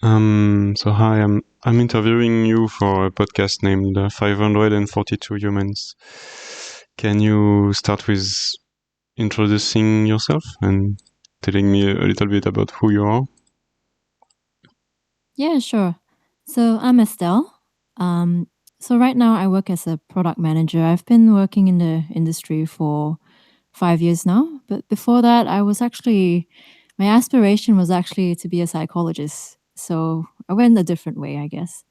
So hi, I'm interviewing you for a podcast named 542 Humans. Can you start with introducing yourself and telling me a little bit about who you are? Yeah, sure. So I'm Estelle. So right now I work as a product manager. I've been working in the industry for 5 years now. But before that, my aspiration was actually to be a psychologist. So I went a different way, I guess.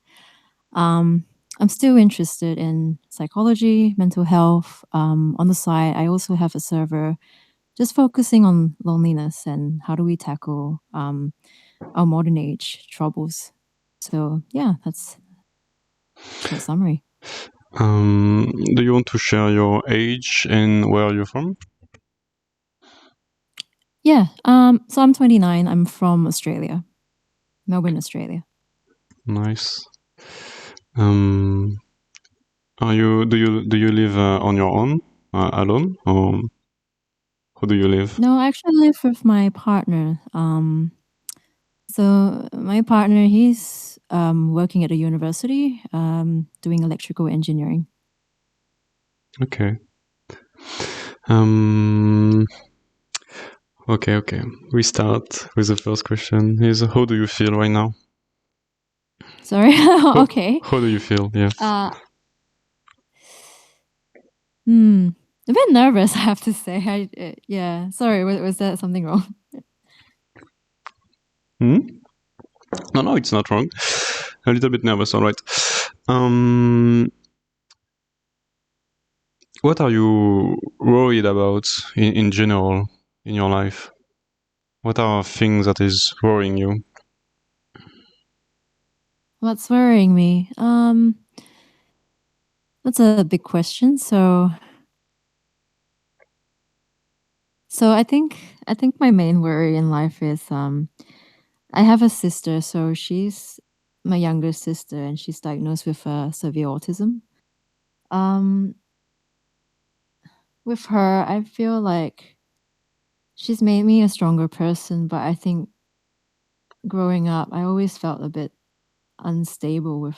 Um, I'm still interested in psychology, mental health. On the side, I also have a server just focusing on loneliness and how do we tackle our modern age troubles. So yeah, that's a short summary. Do you want to share your age and where you're from? Yeah. So I'm 29. I'm from Australia, Melbourne, Australia. Nice. Do you live on your own, alone, or how do you live? No, I actually live with my partner. So my partner, he's working at a university, doing electrical engineering. Okay. Um, okay. We start with the first question. Is how do you feel right now? Sorry. How, Okay. how do you feel? Yes. Uh, a bit nervous, I have to say. Yeah. Sorry. Was that something wrong? Hmm? No, it's not wrong. A little bit nervous. All right. Um, what are you worried about in general in your life? What are things that is worrying you? What's worrying me? That's a big question. So I think my main worry in life is I have a sister, so she's my younger sister, and she's diagnosed with severe autism. Um, with her, I feel like she's made me a stronger person, but I think growing up, I always felt a bit unstable with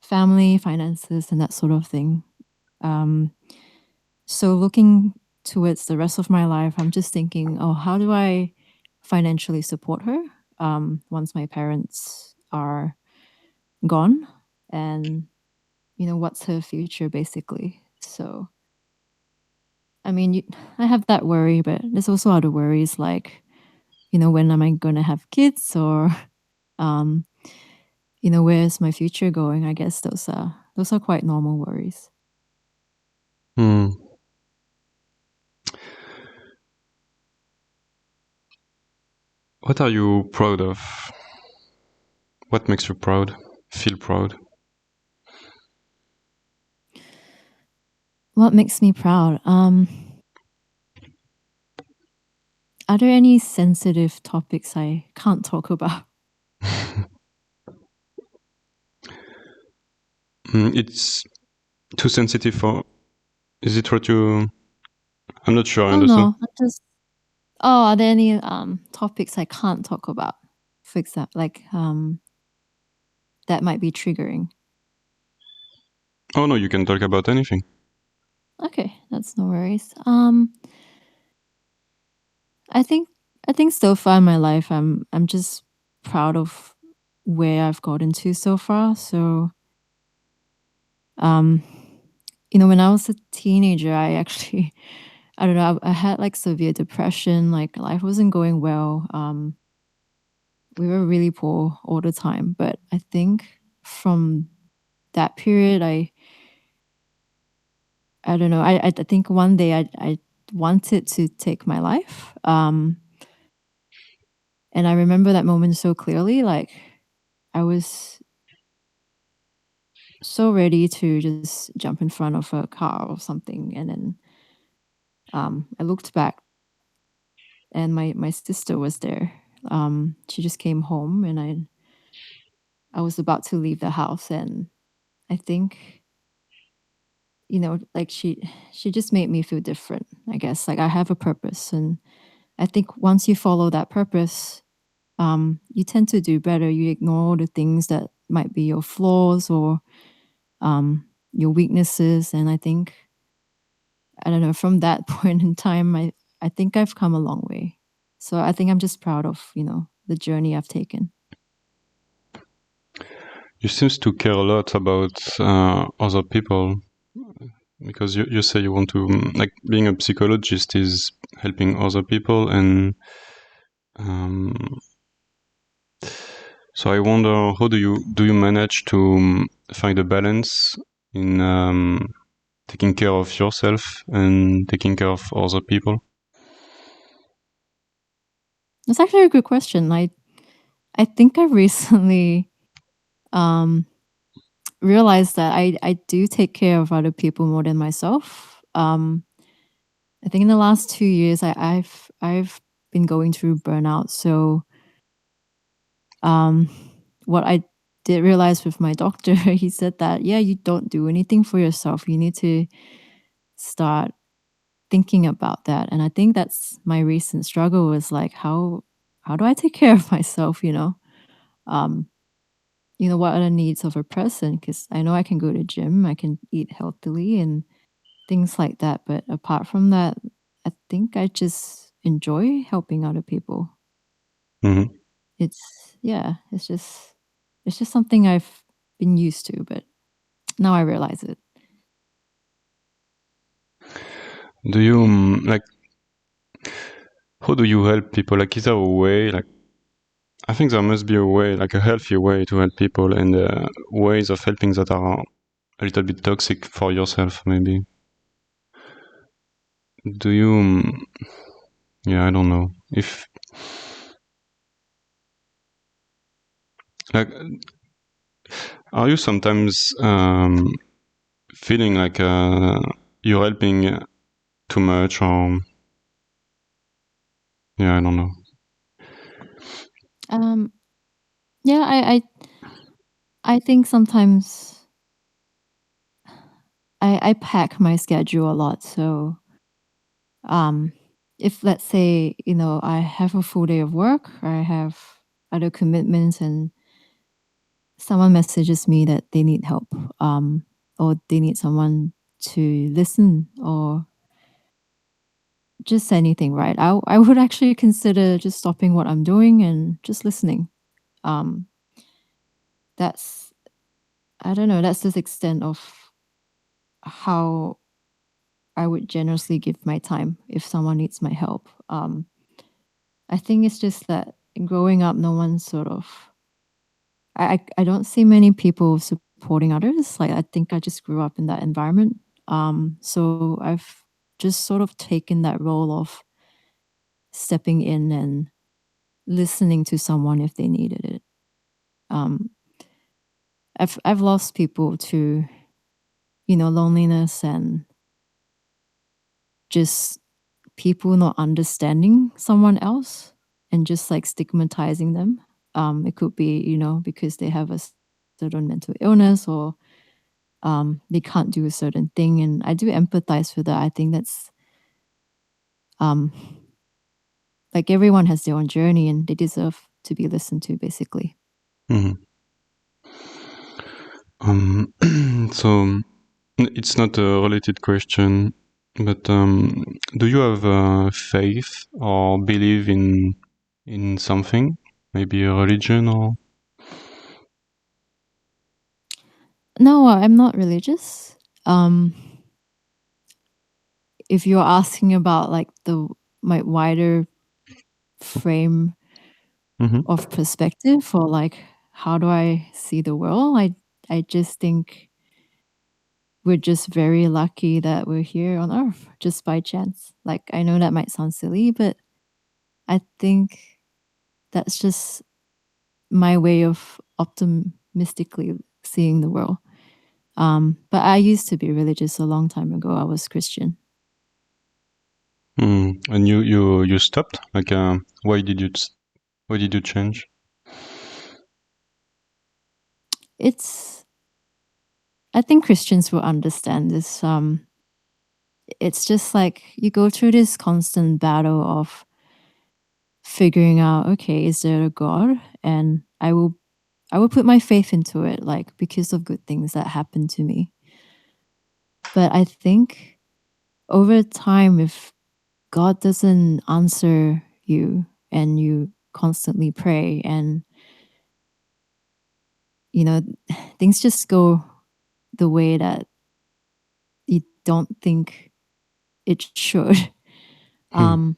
family, finances, and that sort of thing. Um, so looking towards the rest of my life, I'm just thinking, oh, how do I financially support her once my parents are gone? And, what's her future basically? So, I mean, I have that worry, but there's also other worries like, when am I going to have kids or, um, where's my future going? I guess those are quite normal worries. Hmm. What are you proud of? What makes you proud? Feel proud? What makes me proud? Are there any sensitive topics I can't talk about? It's too sensitive for. Is it what you? I'm not sure I Oh understand. no, are there any topics I can't talk about? For example, like that might be triggering. Oh no, you can talk about anything. Okay, that's no worries. I think so far in my life, I'm just proud of where I've gotten to so far. So, um, when I was a teenager, I actually, I don't know, I had like severe depression. Like life wasn't going well. We were really poor all the time. But I think from that period, I don't know. I think one day I wanted to take my life. And I remember that moment so clearly. Like I was so ready to just jump in front of a car or something, and then I looked back, and my sister was there. She just came home, and I was about to leave the house, and I think like she just made me feel different. I guess like I have a purpose, and I think once you follow that purpose, you tend to do better. You ignore the things that might be your flaws or your weaknesses. And I think, I don't know, from that point in time, I think I've come a long way. So I think I'm just proud of, the journey I've taken. You seems to care a lot about other people, because you say you want to, like, being a psychologist is helping other people, and so I wonder, how do you manage to find a balance in taking care of yourself and taking care of other people? That's actually a good question. I think I recently realized that I do take care of other people more than myself. I think in the last 2 years, I've been going through burnout. So, what I did realize with my doctor, he said that, yeah, you don't do anything for yourself. You need to start thinking about that. And I think that's my recent struggle, was like, how do I take care of myself? Um, what are the needs of a person? Because I know I can go to gym, I can eat healthily, and things like that. But apart from that, I think I just enjoy helping other people. Mm-hmm. It's just something I've been used to, but now I realize it. Do you like? How do you help people? Like, is there a way? Like, I think there must be a way, like a healthy way to help people, and ways of helping that are a little bit toxic for yourself, maybe. Do you? Yeah, I don't know if, like, are you sometimes feeling like you're helping too much, or yeah, I don't know. Um, yeah, I think sometimes I pack my schedule a lot. So, um, if let's say, I have a full day of work, or I have other commitments, and someone messages me that they need help, or they need someone to listen, or just anything, right? I would actually consider just stopping what I'm doing and just listening. Um, that's I don't know. That's the extent of how I would generously give my time if someone needs my help. I think it's just that growing up, no one sort of. I don't see many people supporting others. Like, I think I just grew up in that environment. So I've just sort of taken that role of stepping in and listening to someone if they needed it. Um, I've lost people to, loneliness, and just people not understanding someone else and just like stigmatizing them. It could be, because they have a certain mental illness, or they can't do a certain thing. And I do empathize with that. I think that's um, like, everyone has their own journey and they deserve to be listened to, basically. Mm-hmm. So it's not a related question, but do you have faith or believe in something, maybe a religion or? No, I'm not religious. If you're asking about like my wider frame Mm-hmm. of perspective, or like how do I see the world, I just think we're just very lucky that we're here on Earth just by chance. Like, I know that might sound silly, but I think that's just my way of optimistically seeing the world. But I used to be religious a long time ago. I was Christian. And you stopped? Like, why did you change? It's I think Christians will understand this. It's just like you go through this constant battle of figuring out, okay, is there a God? And I will put my faith into it, like because of good things that happened to me. But I think over time, if God doesn't answer you and you constantly pray and you know things just go the way that you don't think it should, Hmm.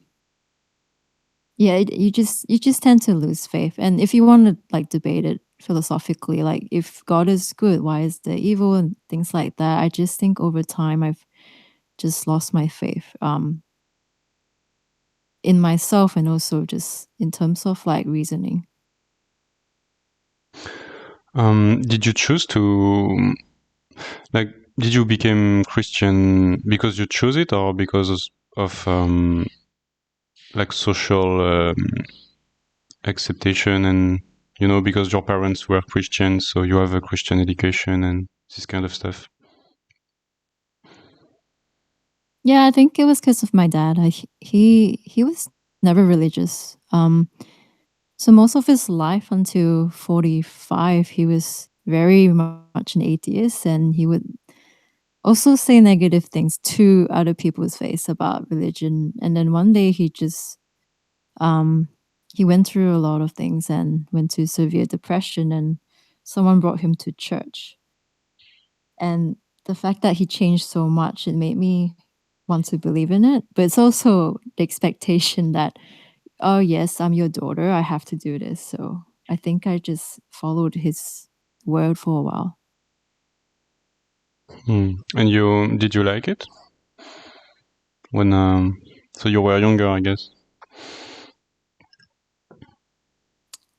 yeah, you just tend to lose faith. And if you want to like debate it philosophically, like if God is good, why is there evil and things like that? I just think over time I've just lost my faith in myself and also just in terms of like reasoning. Did you choose to like? Did you become Christian because you chose it, or because of like social acceptation, and because your parents were Christians, so you have a Christian education and this kind of stuff? Yeah, I think it was because of my dad. He was never religious. So most of his life until 45, he was very much an atheist, and he would also say negative things to other people's face about religion. And then one day um he went through a lot of things and went to severe depression, and someone brought him to church. And the fact that he changed so much, it made me want to believe in it. But it's also the expectation that, oh yes, I'm your daughter, I have to do this. So I think I just followed his word for a while. And did you like it when so you were younger, I guess?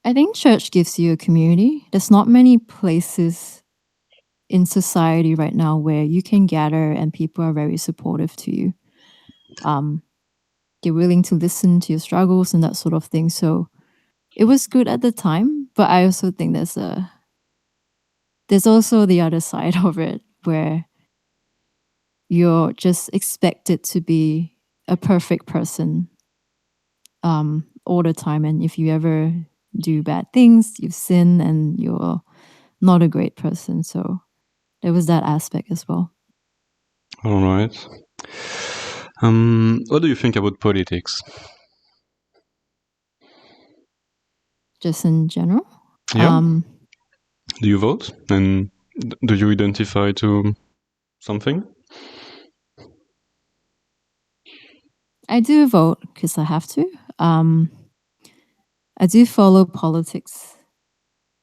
I think church gives you a community. There's not many places in society right now where you can gather and people are very supportive to you. Um, they're willing to listen to your struggles and that sort of thing. So it was good at the time, but I also think there's also the other side of it where you're just expected to be a perfect person all the time. And if you ever do bad things, you sin and you're not a great person. So there was that aspect as well. All right. What do you think about politics? Just in general. Yeah. Do you vote? And do you identify to something? I do vote because I have to. I do follow politics.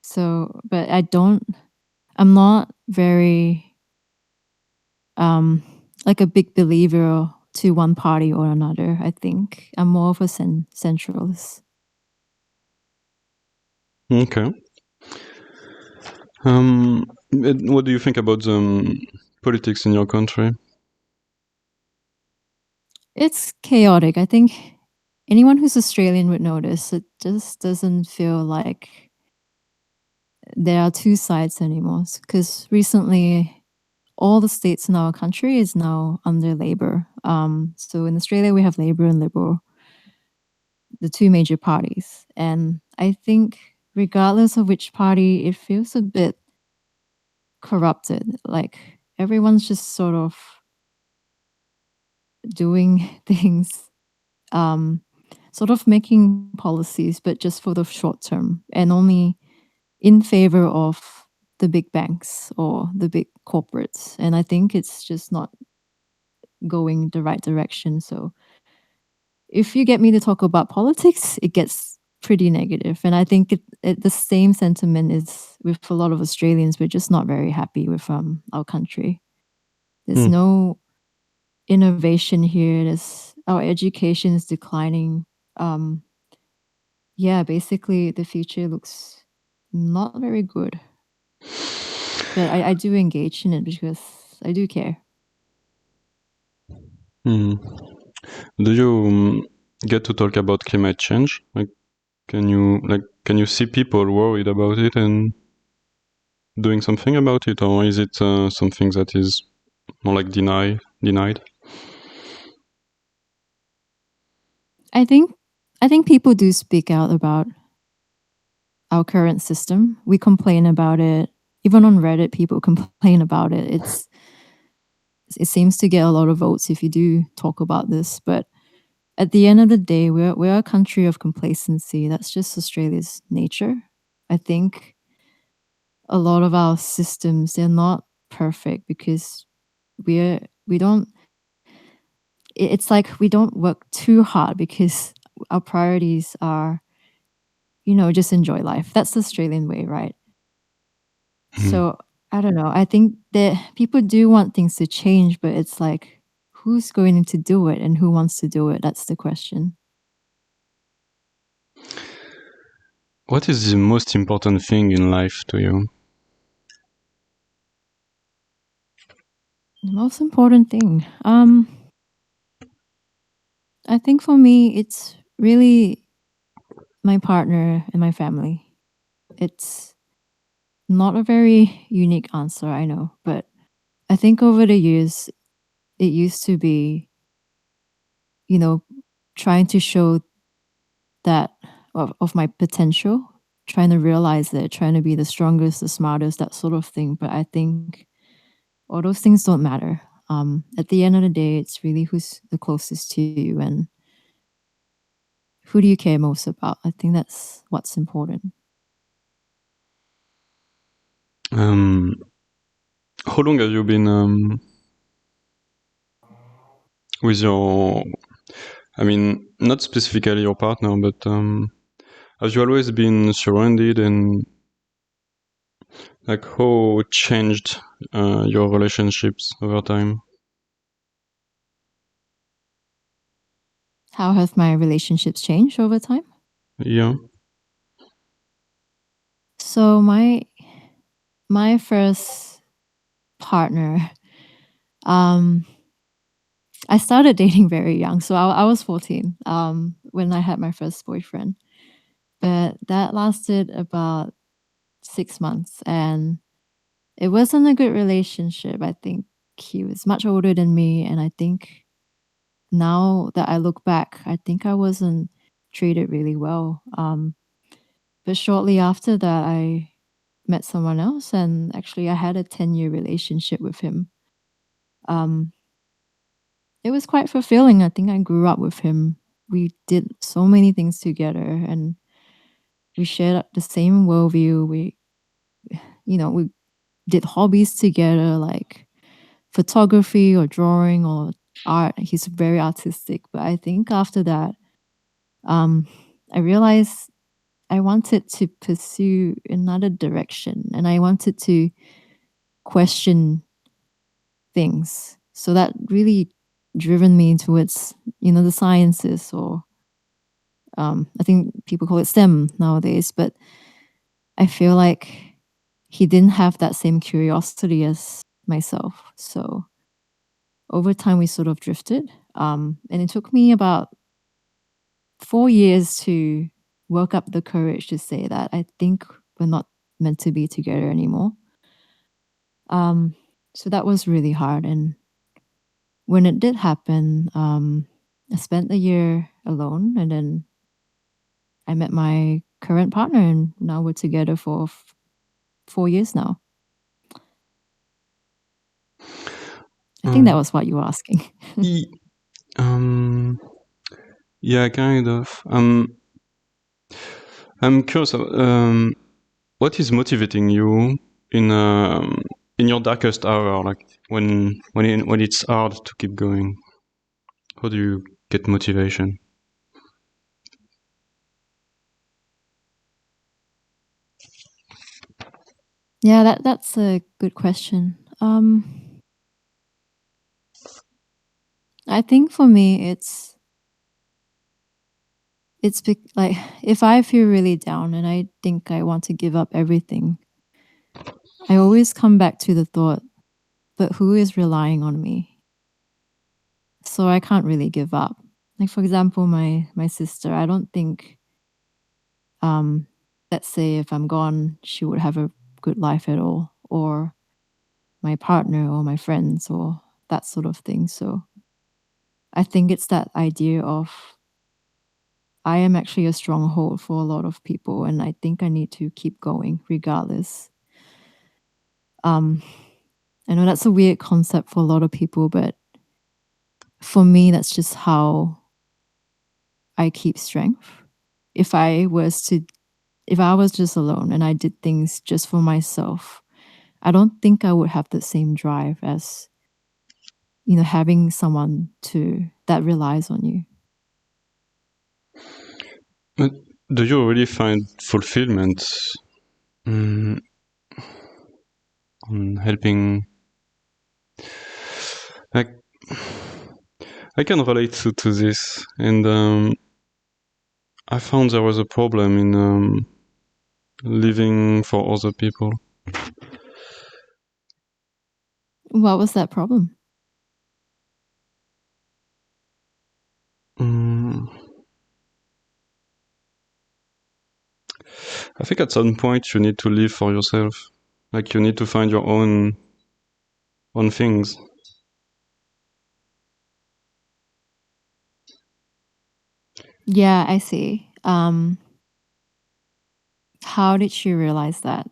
So, but I'm not very like a big believer to one party or another. I think I'm more of a centralist. Okay. What do you think about the politics in your country? It's chaotic. I think anyone who's Australian would notice it just doesn't feel like there are two sides anymore. Because recently, all the states in our country is now under Labor. So in Australia, we have Labor and Liberal, the two major parties. And I think regardless of which party, it feels a bit corrupted. Like everyone's just sort of doing things, sort of making policies, but just for the short term and only in favor of the big banks or the big corporates. And I think it's just not going the right direction. So if you get me to talk about politics, it gets pretty negative. And I think the same sentiment is with a lot of Australians. We're just not very happy with our country. There's Hmm. no innovation here. Our education is declining. Yeah, basically the future looks not very good. But I do engage in it because I do care. Hmm. Do you get to talk about climate change? Like, can you see people worried about it and doing something about it, or is it something that is more like denied? I think I think people do speak out about our current system. We complain about it. Even on Reddit, people complain about it. It seems to get a lot of votes if you do talk about this. But at the end of the day, we're a country of complacency. That's just Australia's nature. I think a lot of our systems, they're not perfect because we don't it's like we don't work too hard because our priorities are, just enjoy life. That's the Australian way, right? Mhm. So I don't know. I think that people do want things to change, but it's like, who's going to do it and who wants to do it? That's the question. What is the most important thing in life to you? The most important thing. I think for me, it's really my partner and my family. It's not a very unique answer, I know, but I think over the years, it used to be, you know, trying to show that of my potential, trying to realize it, trying to be the strongest, the smartest, that sort of thing. But I think all those things don't matter. At the end of the day, it's really who's the closest to you and who do you care most about. I think that's what's important. Um, how long have you been with your? I mean, not specifically your partner, but have you always been surrounded and like how changed your relationships over time? How have my relationships changed over time? Yeah. So my first partner, um, I started dating very young. So I was 14 when I had my first boyfriend. But that lasted about 6 months and it wasn't a good relationship. I think he was much older than me. And I think now that I look back, I think I wasn't treated really well. But shortly after that, I met someone else and actually I had a 10-year relationship with him. Um, it was quite fulfilling. I think I grew up with him. We did so many things together and we shared the same worldview. We did hobbies together like photography or drawing or art. He's very artistic. But I think after that, um, I realized I wanted to pursue another direction and I wanted to question things. So that really driven me towards, the sciences or I think people call it STEM nowadays, but I feel like he didn't have that same curiosity as myself. So over time, we sort of drifted. And it took me about 4 years to work up the courage to say that I think we're not meant to be together anymore. Um, so that was really hard. And when it did happen, I spent a year alone and then I met my current partner, and now we're together for 4 years now. I think that Um, was what you were asking. e- um, yeah, kind of. I'm curious. What is motivating you in your darkest hour, like when it's hard to keep going? How do you get motivation? Yeah, that's a good question. I think for me, like if I feel really down and I think I want to give up everything, I always come back to the thought, but who is relying on me? So I can't really give up. Like for example, my sister, I don't think um let's say if I'm gone, she would have a good life at all, or my partner or my friends or that sort of thing. So I think it's that idea of I am actually a stronghold for a lot of people, and I think I need to keep going regardless. I know that's a weird concept for a lot of people, but for me, that's just how I keep strength. If I was just alone and I did things just for myself, I don't think I would have the same drive as, having someone that relies on you. But do you really find fulfillment on helping? Like, I can relate to this, and I found there was a problem in living for other people. What was that problem? I think at some point you need to live for yourself. Like you need to find your own things. Yeah, I see. How did you realize that?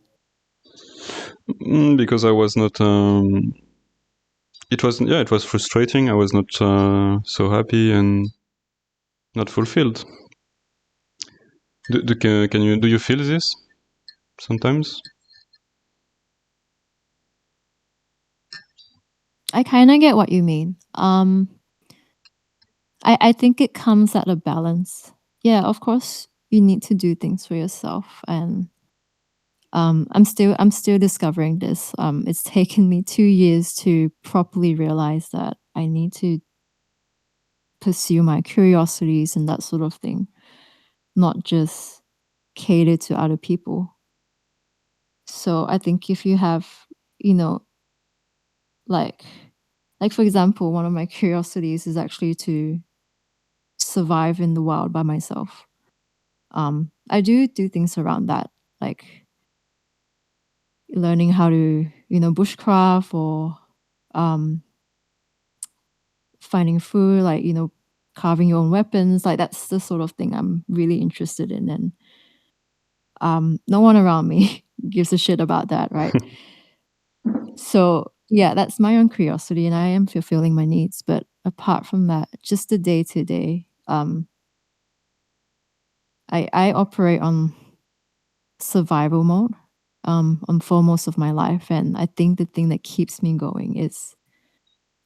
Because I was not. It was frustrating. I was not so happy and not fulfilled. Do you feel this sometimes? I kind of get what you mean. I think it comes at a balance. Yeah, of course, you need to do things for yourself, and I'm still discovering this. It's taken me 2 years to properly realize that I need to pursue my curiosities and that sort of thing, not just cater to other people. So I think if you have, you know, like for example, one of my curiosities is actually to survive in the wild by myself. I do things around that, like learning how to, bushcraft, or finding food, like, carving your own weapons. Like that's the sort of thing I'm really interested in. And no one around me gives a shit about that, right? So yeah, that's my own curiosity, and I am fulfilling my needs. But apart from that, just the day to day, I operate on survival mode for most of my life, and I think the thing that keeps me going is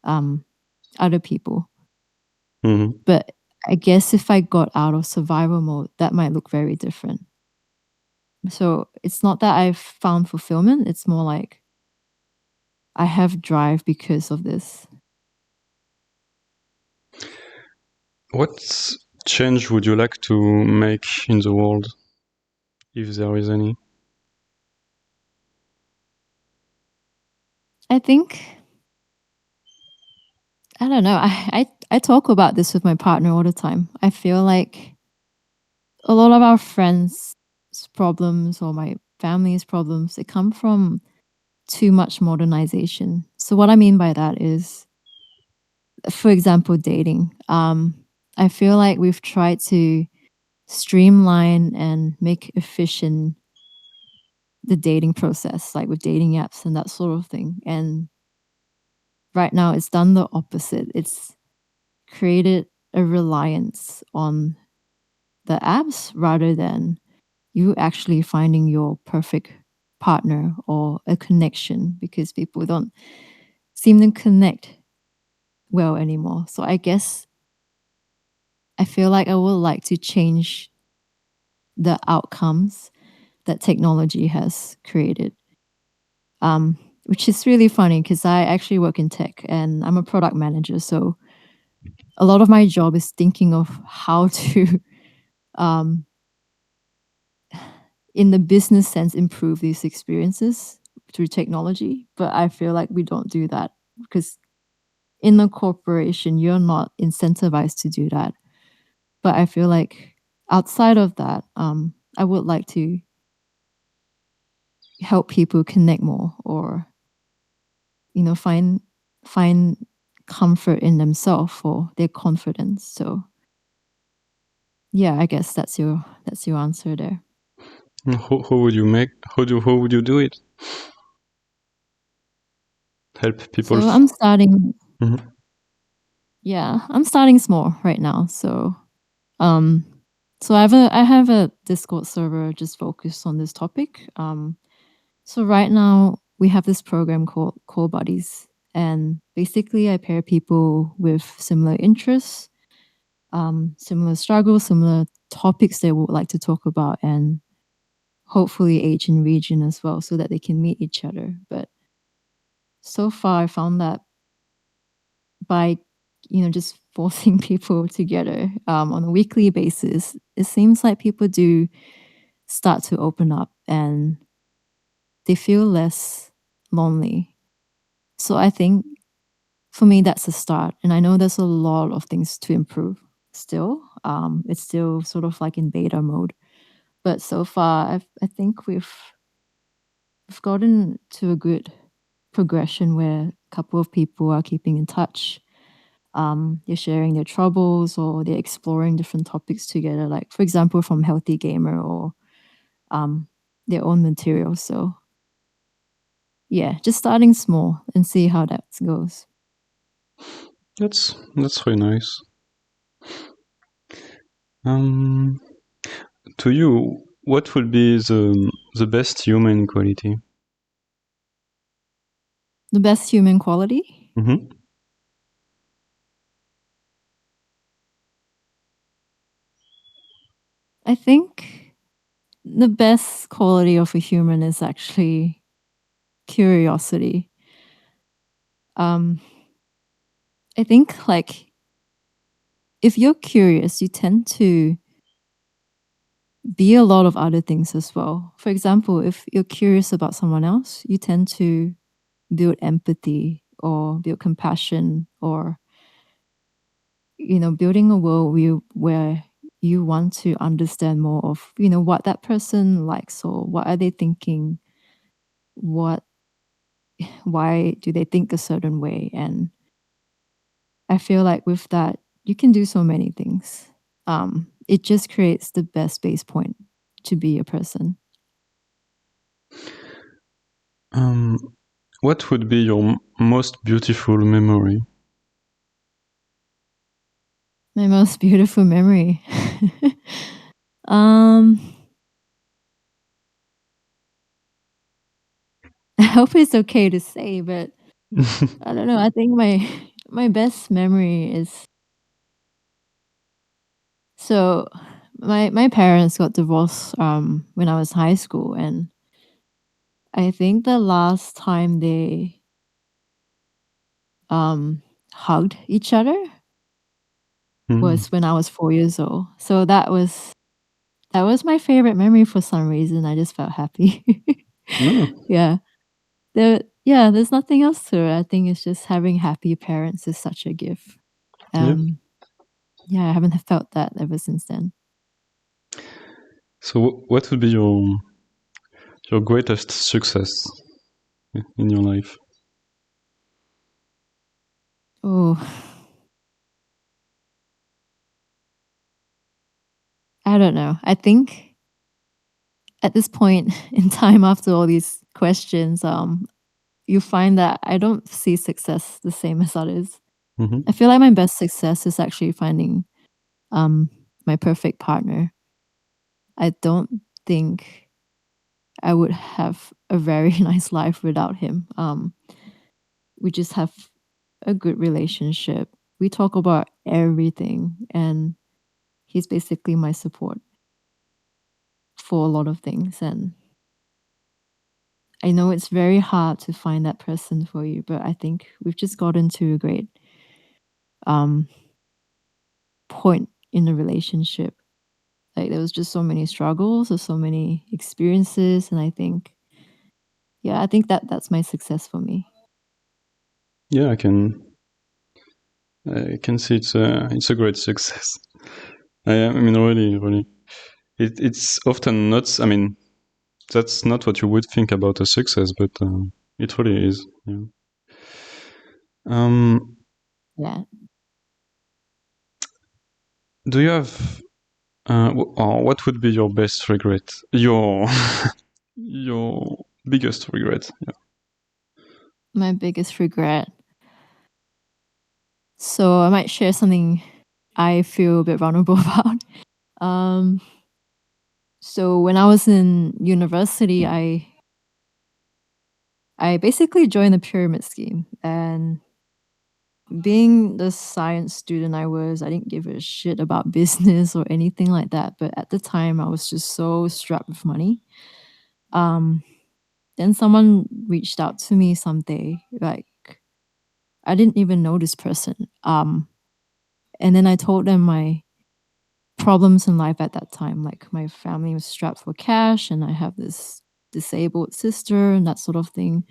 other people. Mm-hmm. But I guess if I got out of survival mode, that might look very different. So it's not that I've found fulfillment, it's more like I have drive because of this. What change would you like to make in the world, if there is any? I think, I don't know. I talk about this with my partner all the time. I feel like a lot of our friends' problems or my family's problems, they come from too much modernization. So what I mean by that is, for example, dating. I feel like we've tried to streamline and make efficient the dating process, like with dating apps and that sort of thing. And right now it's done the opposite. It's created a reliance on the apps rather than you actually finding your perfect partner or a connection, because people don't seem to connect well anymore. So I guess I feel like I would like to change the outcomes that technology has created. Which is really funny because I actually work in tech and I'm a product manager. So a lot of my job is thinking of how to, um, in the business sense, improve these experiences through technology. But I feel like we don't do that because in a corporation, you're not incentivized to do that. But I feel like outside of that, I would like to help people connect more, or find comfort in themselves or their confidence. So yeah, I guess that's your answer there. How would you make? How would you do it? Help people. So I'm starting. Mhm. Yeah, I'm starting small right now. Um, so I have a Discord server just focused on this topic. So right now we have this program called Core Buddies, and basically I pair people with similar interests, similar struggles, similar topics they would like to talk about, and hopefully age and region as well, so that they can meet each other. But so far, I found that by just forcing people together on a weekly basis, it seems like people do start to open up and they feel less lonely. So I think for me, that's a start. And I know there's a lot of things to improve still. It's still sort of like in beta mode. But so far, I think we've gotten to a good progression where a couple of people are keeping in touch. They're sharing their troubles or they're exploring different topics together, like, for example, from Healthy Gamer or um, their own material. So, yeah, just starting small and see how that goes. That's really nice. Um, to you, what would be the best human quality? The best human quality? Mm-hmm. I think the best quality of a human is actually curiosity. Um, I think, like, if you're curious, you tend to be a lot of other things as well. For example, if you're curious about someone else, you tend to build empathy or build compassion or building a world where you want to understand more of what that person likes or what are they thinking, what why do they think a certain way. And I feel like with that you can do so many things. It just creates the best base point to be a person. Um, what would be your most beautiful memory? My most beautiful memory. um I hope it's okay to say, but I don't know. I think my best memory is, so my parents got divorced when I was high school, and I think the last time they um hugged each other Mm. was when I was 4 years old. So that was my favorite memory for some reason. I just felt happy. No. Yeah. There's nothing else to it. I think it's just having happy parents is such a gift. Yeah. Um yeah, I haven't felt that ever since then. So, what would be your greatest success in your life? Oh, I don't know. I think at this point in time, after all these questions, you find that I don't see success the same as others. I Mm-hmm. feel like my best success is actually finding um, my perfect partner. I don't think I would have a very nice life without him. We just have a good relationship. We talk about everything, and he's basically my support for a lot of things. And I know it's very hard to find that person for you, but I think we've just gotten to a great um, point in the relationship. Like there was just so many struggles or so many experiences, and I think, yeah, I think that's my success for me. Yeah, I can see it's a great success. I mean, really, it's often not. I mean, that's not what you would think about a success, but it really is. Yeah. Um, Yeah. do you have What would be your best regret? Your your biggest regret? Yeah. My biggest regret. So I might share something I feel a bit vulnerable about. Um, so when I was in university, I basically joined the pyramid scheme, and being the science student I was, I didn't give a shit about business or anything like that. But at the time, I was just so strapped with money. Um, then someone reached out to me someday, like I didn't even know this person. And then I told them my problems in life at that time. Like my family was strapped for cash, and I have this disabled sister and that sort of thing.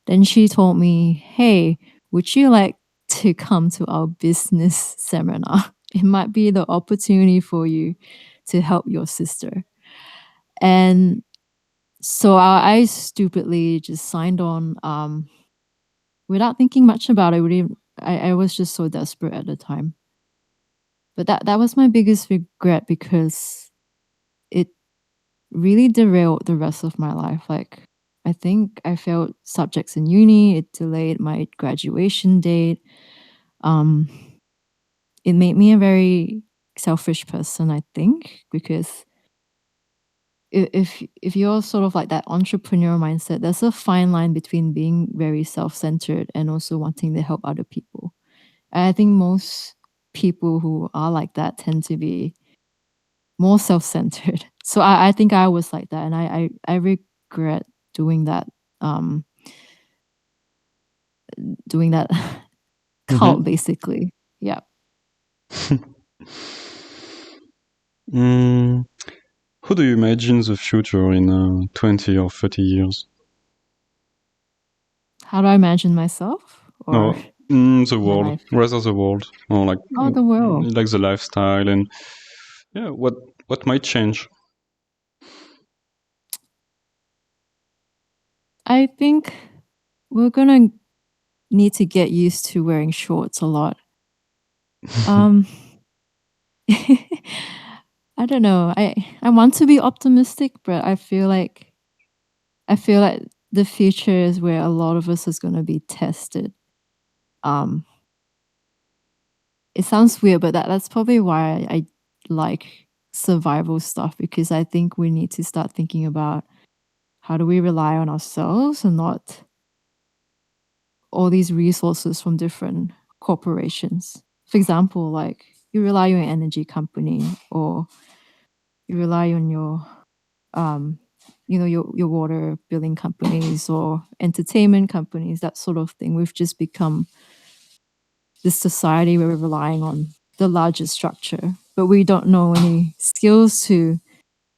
Then she told me, "Hey, would you like to come to our business seminar? It might be the opportunity for you to help your sister." And so I stupidly just signed on without thinking much about it. I was just so desperate at the time. But that was my biggest regret because it really derailed the rest of my life. Like, I think I failed subjects in uni, it delayed my graduation date. Um, it made me a very selfish person, I think, because if you're sort of like that entrepreneur mindset, there's a fine line between being very self-centered and also wanting to help other people. And I think most people who are like that tend to be more self-centered. So I think I was like that, and I regret doing that um doing that cult Mm-hmm. basically. Yeah. Mm, how do you imagine the future in 20 or 30 years? How do I imagine myself or Or the my world, life? rather the world, or Oh, the world. like the lifestyle, and yeah, what might change? I think we're gonna need to get used to wearing shorts a lot. Um I don't know. I want to be optimistic, but I feel like the future is where a lot of us is going to be tested. Um it sounds weird, but that's probably why I like survival stuff, because I think we need to start thinking about how do we rely on ourselves and not all these resources from different corporations. For example, like you rely on your energy company, or you rely on your um your water billing companies or entertainment companies, that sort of thing. We've just become this society where we're relying on the larger structure, but we don't know any skills to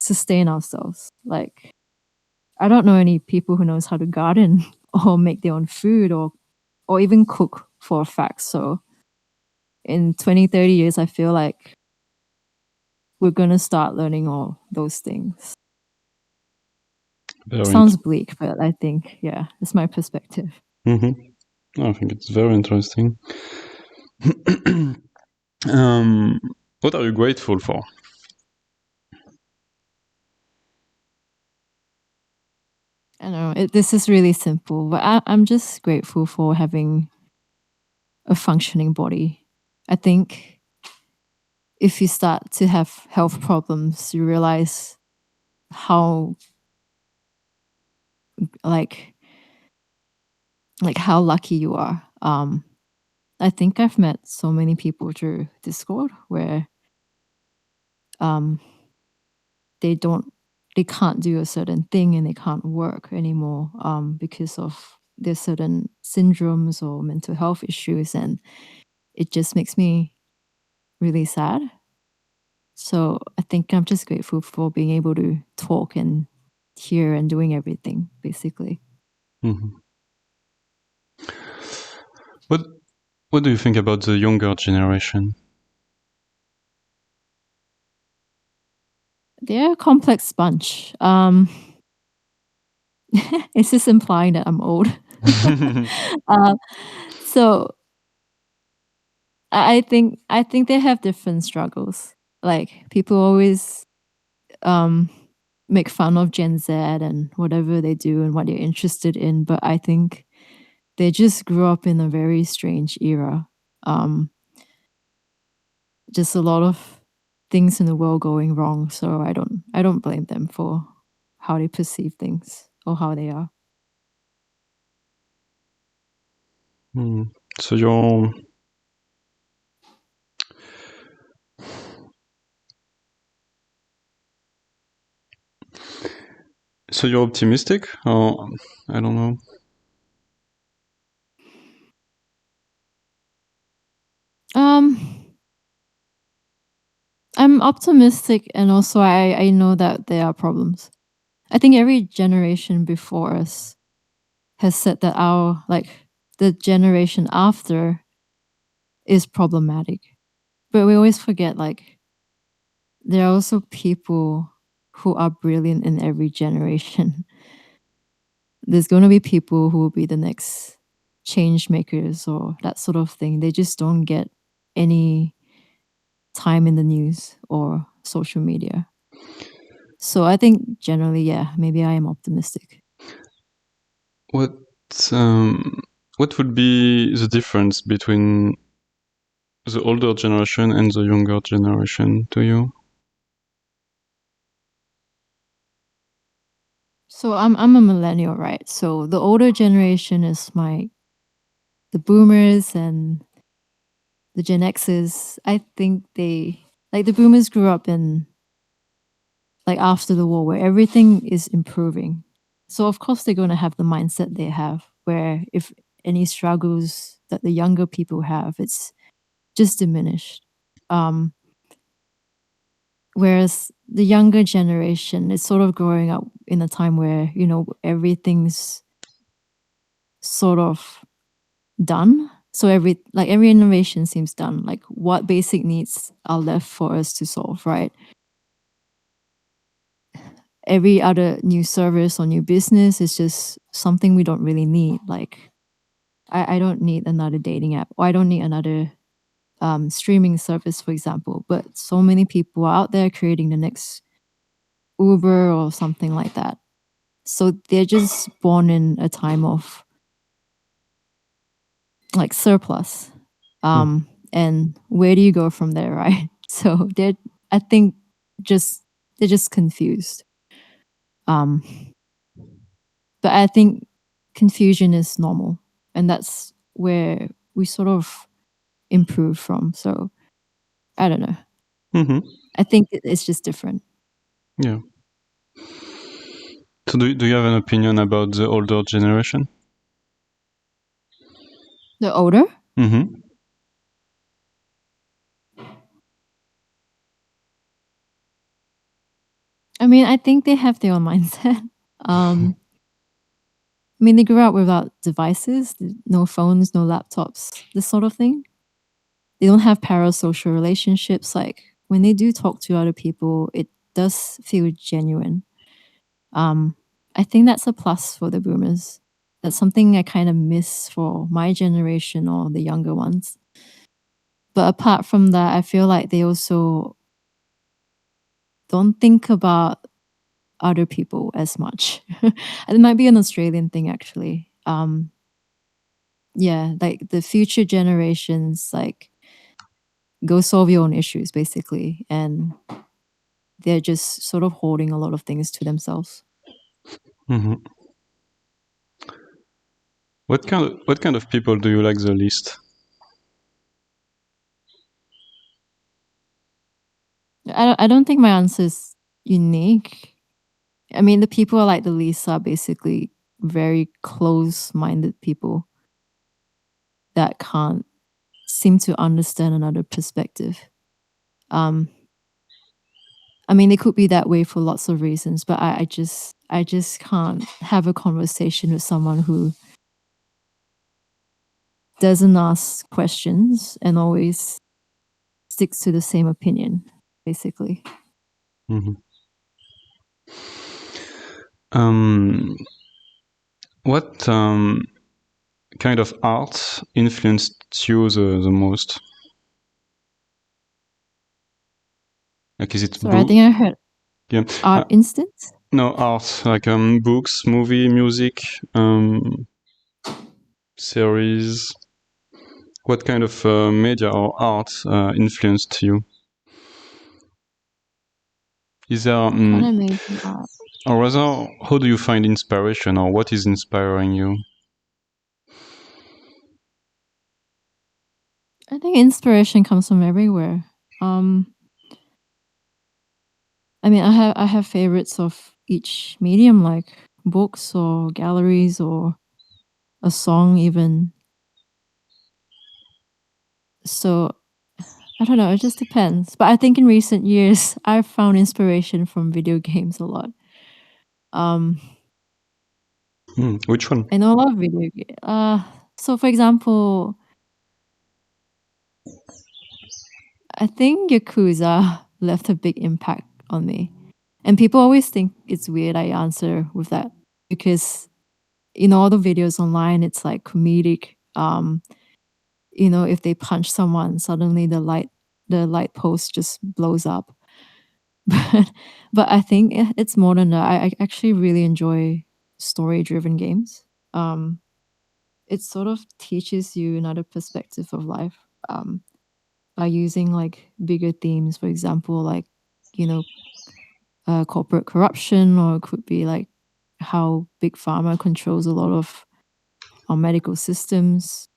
sustain ourselves. Like I don't know any people who knows how to garden or make their own food, or even cook for a fact. So in 20, 30 years, I feel like we're going to start learning all those things. Very Sounds bleak, but I think, yeah, it's my perspective. Mm-hmm. I think it's very interesting. What are you grateful for? I know this is really simple, but I'm just grateful for having a functioning body. I think if you start to have health problems, you realize how like how lucky you are. I think I've met so many people through Discord where um they don't they can't do a certain thing and they can't work anymore because of their certain syndromes or mental health issues, and it just makes me really sad. So I think I'm just grateful for being able to talk and hear and doing everything basically. Mm-hmm. What What do you think about the younger generation? They're a complex bunch. It's just implying that I'm old. uh, so I think they have different struggles. Like people always make fun of Gen Z and whatever they do and what they're interested in, but I think they just grew up in a very strange era. Just a lot of things in the world going wrong, so I don't blame them for how they perceive things or how they are. So you're optimistic, or I don't know. I'm optimistic, and also I know that there are problems. I think every generation before us has said that our the generation after is problematic. But we always forget there are also people who are brilliant in every generation. There's going to be people who will be the next change makers or that sort of thing. They just don't get any time in the news or social media. So I think generally, yeah, maybe I am optimistic. What would be the difference between the older generation and the younger generation to you? So I'm a millennial, right? So the older generation is the boomers and the Gen X's. I think they the boomers grew up in after the war where everything is improving. So of course they're going to have the mindset they have where if any struggles that the younger people have, it's just diminished. Whereas the younger generation is sort of growing up in a time where, everything's sort of done. So every innovation seems done. Like what basic needs are left for us to solve, right? Every other new service or new business is just something we don't really need. Like I don't need another dating app, or I don't need another streaming service, for example. But so many people are out there creating the next Uber or something like that. So they're just born in a time of surplus. And where do you go from there, right? So I think they're just confused. But I think confusion is normal, and that's where we sort of improve from. So I don't know. Mm-hmm. I think it's just different. Yeah. So do you have an opinion about the older generation? The older? Mm-hmm. I mean, I think they have their own mindset. I mean, they grew up without devices, no phones, no laptops, this sort of thing. They don't have parasocial relationships. Like when they do talk to other people, it does feel genuine. I think that's a plus for the boomers. That's something I kind of miss for my generation or the younger ones. But apart from that, I feel like they also don't think about other people as much. It might be an Australian thing, actually. Yeah, like the future generations, go solve your own issues, basically, and they're just sort of holding a lot of things to themselves. Mm-hmm. What kind of people do you like the least? I don't think my answer is unique. I mean, the people I like the least are basically very close-minded people that can't seem to understand another perspective. I mean, it could be that way for lots of reasons, but I just can't have a conversation with someone who doesn't ask questions and always sticks to the same opinion, basically. Mm-hmm. What kind of art influenced you the most? Like, is it Sorry, I book? think I heard Yeah. art instance. No, art, like books, movie, music, series. What kind of media or art influenced you? Is there, What kind of media art? or rather, how do you find inspiration, or what is inspiring you? I think inspiration comes from everywhere. I mean, I have favorites of each medium, like books or galleries or a song even. So I don't know, it just depends. But I think in recent years, I've found inspiration from video games a lot. Which one? I know a lot of so for example, I think Yakuza left a big impact on me. And people always think it's weird I answer with that because in all the videos online, it's like comedic. If they punch someone, suddenly the light post just blows up. But I think it's more than that. I actually really enjoy story-driven games. It sort of teaches you another perspective of life by using like bigger themes. For example, like you know, corporate corruption, or it could be like how big pharma controls a lot of our medical systems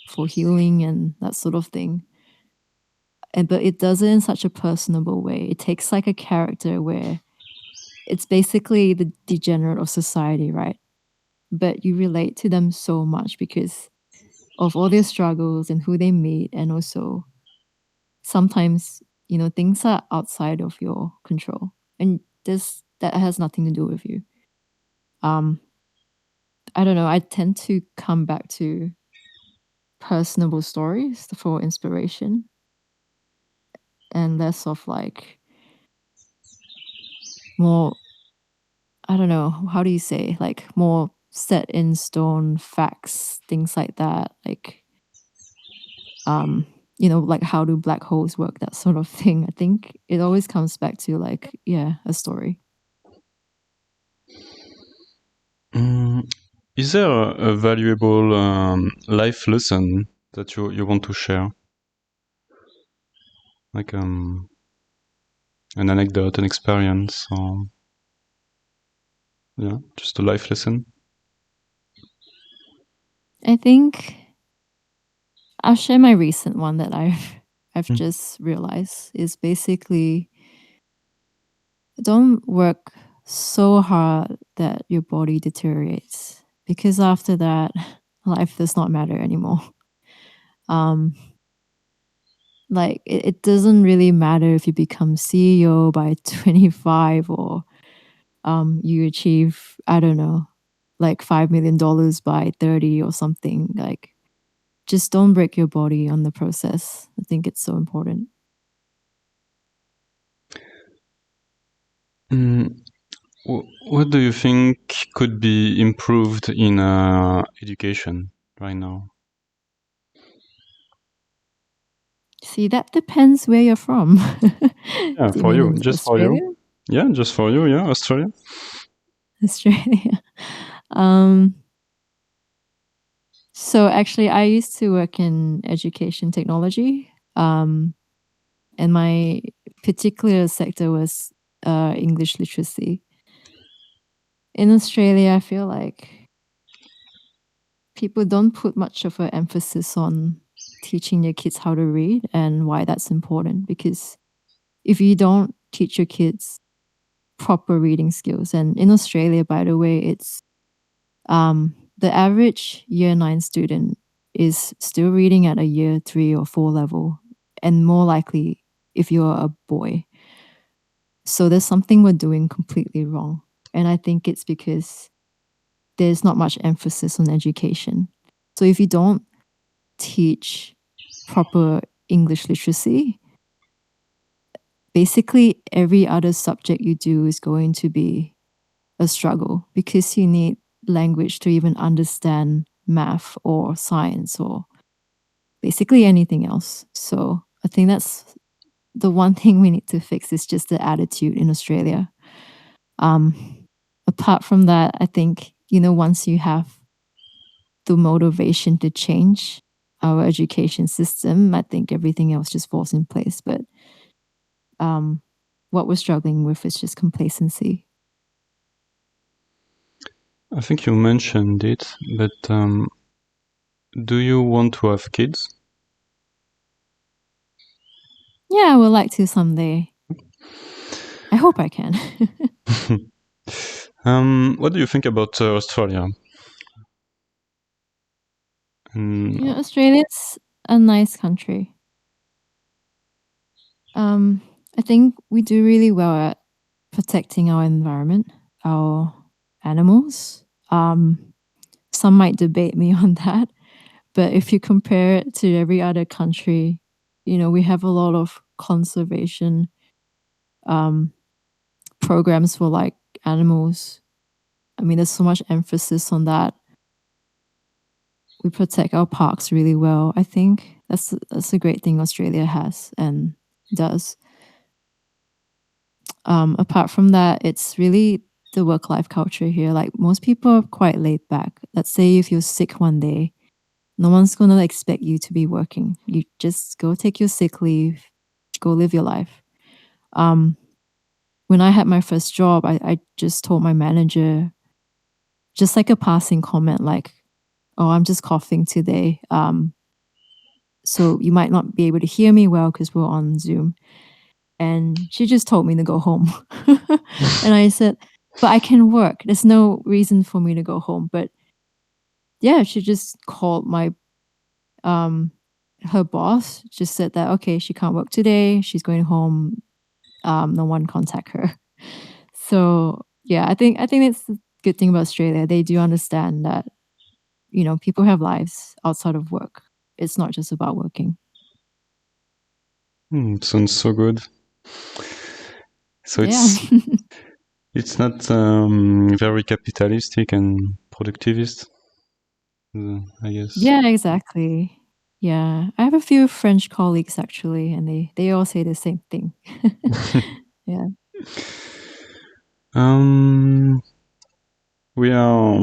for healing and that sort of thing. But it does it in such a personable way. It takes like a character where it's basically the degenerate of society, right? But you relate to them so much because of all their struggles and who they meet, and also sometimes things are outside of your control, and this that has nothing to do with you. Um, I don't know. I tend to come back to personable stories for inspiration and less of like more, I don't know, how do you say, like more set in stone facts, things like that. Like, like how do black holes work, that sort of thing. I think it always comes back to like, yeah, a story. Mm, is there a valuable life lesson that you want to share? Like an anecdote, an experience, or yeah, just a life lesson? I think I'll share my recent one that I've Mm. just realized is basically don't work so hard that your body deteriorates, because after that life does not matter anymore. Um like it doesn't really matter if you become CEO by 25, or you achieve, I don't know, like $5 million by 30 or something. Like just don't break your body on the process. I think it's so important. Mm, what do you think could be improved in education right now? See, that depends where you're from. Yeah, Do you for mean you, in just for you. Australia? Yeah, just for you. Yeah, Australia. Australia. um so actually I used to work in education technology. And my particular sector was English literacy. In Australia, I feel like people don't put much of an emphasis on teaching their kids how to read and why that's important. Because if you don't teach your kids proper reading skills, and in Australia, by the way, it's the average year 9 student is still reading at a year 3 or 4 level, and more likely if you're a boy. So there's something we're doing completely wrong. And I think it's because there's not much emphasis on education. So if you don't teach proper English literacy, basically every other subject you do is going to be a struggle, because you need language to even understand math or science or basically anything else. So I think the one thing we need to fix is just the attitude in Australia. Apart from that, I think, once you have the motivation to change our education system, I think everything else just falls in place. But what we're struggling with is just complacency. I think you mentioned it, but do you want to have kids? Yeah, I would like to someday. I hope I can. What do you think about Australia? Australia's a nice country. I think we do really well at protecting our environment, our animals. Some might debate me on that, but if you compare it to every other country, we have a lot of conservation programs for like animals. I mean, there's so much emphasis on that. We protect our parks really well. I think that's a great thing Australia has and does. Apart from that, it's really the work-life culture here. Like most people are quite laid back. Let's say if you're sick one day, no one's gonna expect you to be working. You just go take your sick leave, go live your life. When I had my first job, I just told my manager, just like a passing comment, like, "Oh, I'm just coughing today. So you might not be able to hear me well because we're on Zoom." And she just told me to go home. And I said, "But I can work. There's no reason for me to go home." But yeah, she just called my her boss, just said that okay, she can't work today. She's going home. No one contact her. So yeah, I think it's the good thing about Australia. They do understand that people have lives outside of work. It's not just about working. It sounds so good. So Yeah. it's not very capitalistic and productivist, I guess. Yeah, exactly. Yeah. I have a few French colleagues actually, and they all say the same thing. Yeah. We are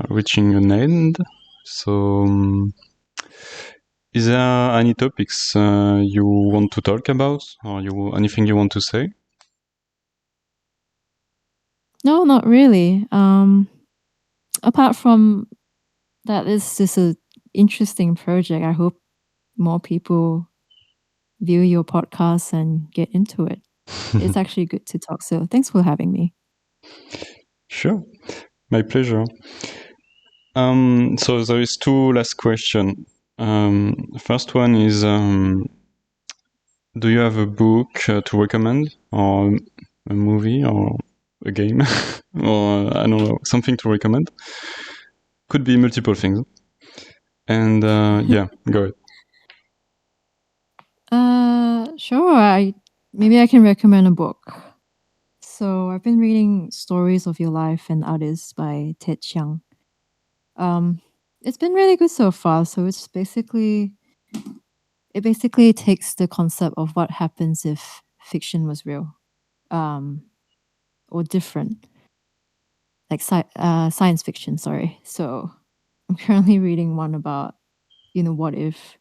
reaching an end. So, is there any topics you want to talk about, or anything you want to say? No, not really. Apart from that, it's just a interesting project. I hope more people view your podcast and get into it. It's actually good to talk. So thanks for having me. Sure, my pleasure. So there is two last question. First one is, do you have a book to recommend, or a movie, or a game, or I don't know, something to recommend? Could be multiple things. And yeah, go ahead. Sure. Maybe I can recommend a book. So I've been reading Stories of Your Life and Others by Ted Chiang. It's been really good so far. So it basically takes the concept of what happens if fiction was real, or different, like science fiction. Sorry. So I'm currently reading one about what if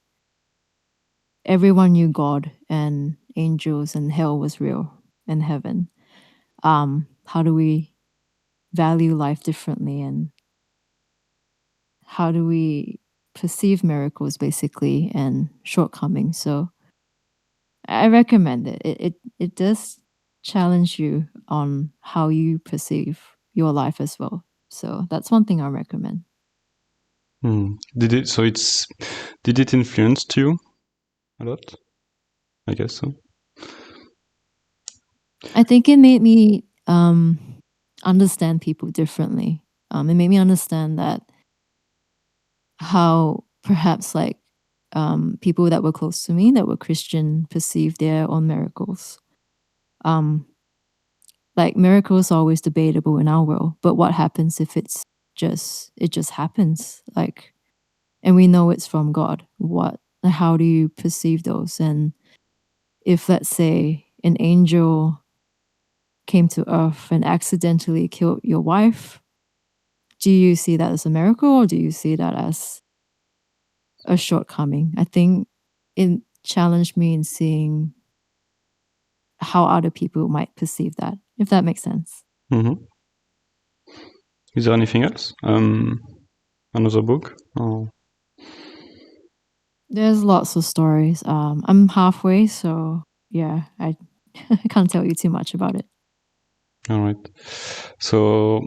everyone knew God and angels and hell was real and heaven. How do we value life differently, and how do we perceive miracles basically and shortcomings? So I recommend it. It does challenge you on how you perceive your life as well. So that's one thing I recommend. Did it influence you a lot? I guess so. I think it made me understand people differently. It made me understand that how perhaps like people that were close to me that were Christian perceived their own miracles. Like miracles are always debatable in our world, but what happens if it just happens? Like, and we know it's from God. What how do you perceive those? And if, let's say, an angel came to earth and accidentally killed your wife, do you see that as a miracle or do you see that as a shortcoming? I think it challenged me in seeing how other people might perceive that, if that makes sense. Mm-hmm. Is there anything else? Another book? Or... There's lots of stories. I'm halfway, so yeah, I can't tell you too much about it. All right. So,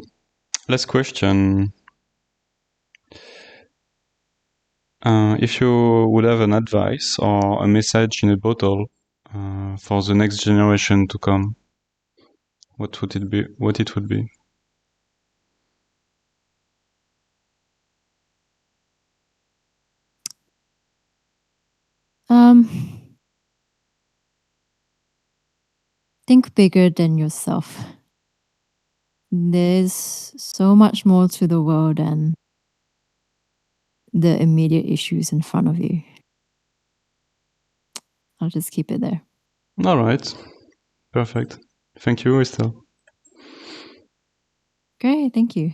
last question. If you would have an advice or a message in a bottle for the next generation to come, what would it be? What it would be? Think bigger than yourself. There's so much more to the world than the immediate issues in front of you. I'll just keep it there. All right. Perfect. Thank you, Estelle. Great, thank you.